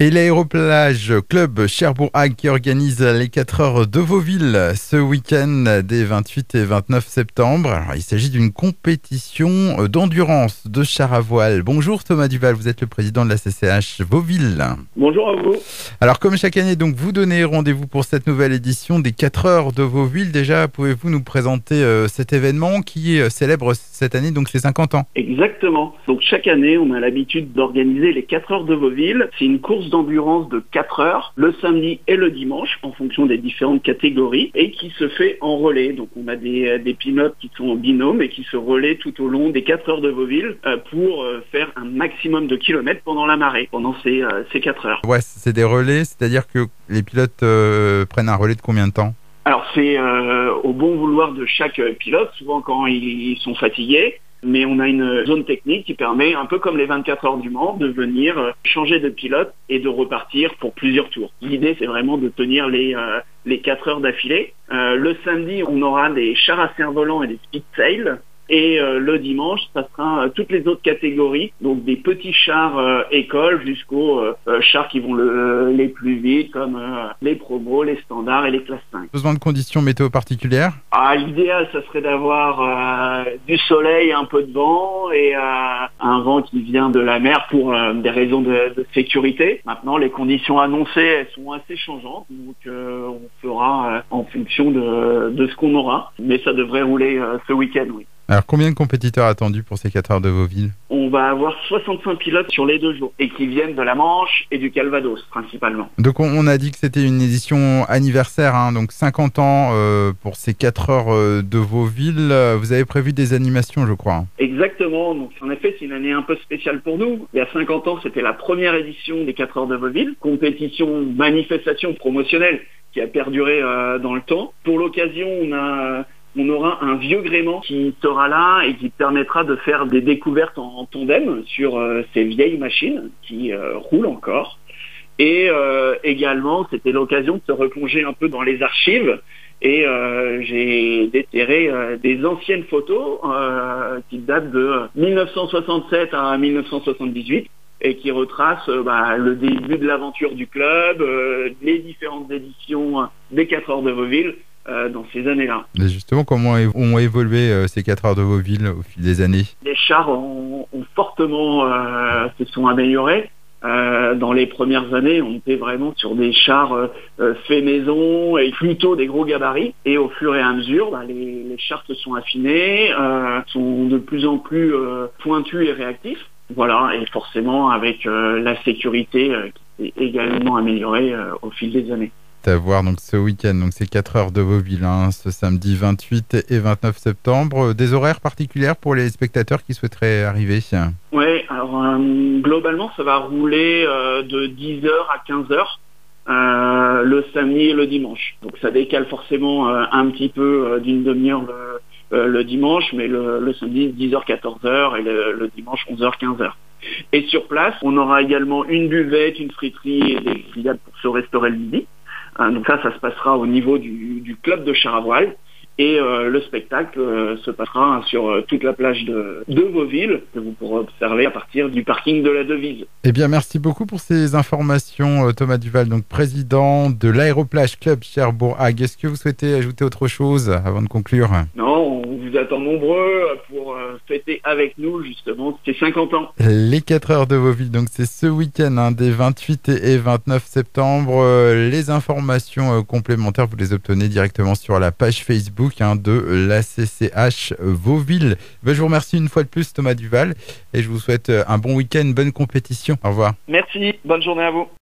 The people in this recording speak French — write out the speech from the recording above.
Et l'Aéroplage Club Cherbourg-Hague qui organise les 4 heures de Vauville ce week-end des 28 et 29 septembre. Alors, il s'agit d'une compétition d'endurance de char à voile. Bonjour Thomas Duval, vous êtes le président de la CCH Vauville. Bonjour à vous. Alors comme chaque année, donc, vous donnez rendez-vous pour cette nouvelle édition des 4 heures de Vauville. Déjà, pouvez-vous nous présenter cet événement qui célèbre cette année donc ses 50 ans? Exactement. Donc chaque année, on a l'habitude d'organiser les 4 heures de Vauville. C'est une course d'endurance de 4 heures, le samedi et le dimanche, en fonction des différentes catégories, et qui se fait en relais. Donc on a des pilotes qui sont en binôme et qui se relaient tout au long des 4 heures de Vauville pour faire un maximum de kilomètres pendant la marée, pendant ces 4 heures. Ouais, c'est des relais, c'est-à-dire que les pilotes prennent un relais de combien de temps? Alors c'est au bon vouloir de chaque pilote, souvent quand ils sont fatigués. Mais on a une zone technique qui permet, un peu comme les 24 heures du Mans, de venir changer de pilote et de repartir pour plusieurs tours. L'idée, c'est vraiment de tenir les 4 heures d'affilée. Le samedi, on aura des chars à cerf-volant et des speed sails. Et le dimanche, ça sera toutes les autres catégories, donc des petits chars écoles jusqu'aux chars qui vont les plus vite, comme les promos, les standards et les classes 5. Besoin de conditions météo particulières? L'idéal, ça serait d'avoir du soleil, un peu de vent et un vent qui vient de la mer pour des raisons de sécurité. Maintenant, les conditions annoncées, elles sont assez changeantes, donc on fera en fonction de ce qu'on aura. Mais ça devrait rouler ce week-end, oui. Alors, combien de compétiteurs attendus pour ces 4 heures de Vauville? On va avoir 65 pilotes sur les 2 jours et qui viennent de la Manche et du Calvados principalement. Donc, on a dit que c'était une édition anniversaire, hein, donc 50 ans pour ces 4 heures de Vauville. Vous avez prévu des animations, je crois. Exactement. Donc, en effet, c'est une année un peu spéciale pour nous. Il y a 50 ans, c'était la première édition des 4 heures de Vauville. Compétition, manifestation promotionnelle qui a perduré dans le temps. Pour l'occasion, on aura un vieux gréement qui sera là et qui permettra de faire des découvertes en tandem sur ces vieilles machines qui roulent encore. Et également, c'était l'occasion de se replonger un peu dans les archives. Et j'ai déterré des anciennes photos qui datent de 1967 à 1978 et qui retracent le début de l'aventure du club, les différentes éditions des 4 heures de Vauville, dans ces années-là. Et justement, comment ont évolué ces 4 heures de Vauville au fil des années? Les chars ont fortement se sont améliorés. Dans les premières années, on était vraiment sur des chars faits maison et plutôt des gros gabarits. Et au fur et à mesure, les chars se sont affinés, sont de plus en plus pointus et réactifs. Voilà, et forcément avec la sécurité qui s'est également améliorée au fil des années. À voir donc ce week-end, donc c'est 4 heures de Vauville, hein, ce samedi 28 et 29 septembre. Des horaires particuliers pour les spectateurs qui souhaiteraient arriver? Oui, alors globalement ça va rouler de 10h à 15h le samedi et le dimanche. Donc ça décale forcément un petit peu d'une demi-heure le dimanche, mais le samedi 10h 14h et le dimanche 11h 15h. Et sur place, on aura également une buvette, une friterie et des grillades pour se restaurer le midi. Donc ça se passera au niveau du club de char à voile. Et le spectacle se passera sur toute la plage de Vauville, que vous pourrez observer à partir du parking de la Devise. Eh bien, merci beaucoup pour ces informations, Thomas Duval, donc président de l'Aéroplage Club Cherbourg-Hague. Est-ce que vous souhaitez ajouter autre chose avant de conclure? Non, on vous attend nombreux pour fêter avec nous justement ces 50 ans. Les 4 heures de Vauville, donc c'est ce week-end, hein, des 28 et 29 septembre. Les informations complémentaires, vous les obtenez directement sur la page Facebook de la CCH Vauville. Je vous remercie une fois de plus, Thomas Duval, et je vous souhaite un bon week-end, bonne compétition. Au revoir. Merci, bonne journée à vous.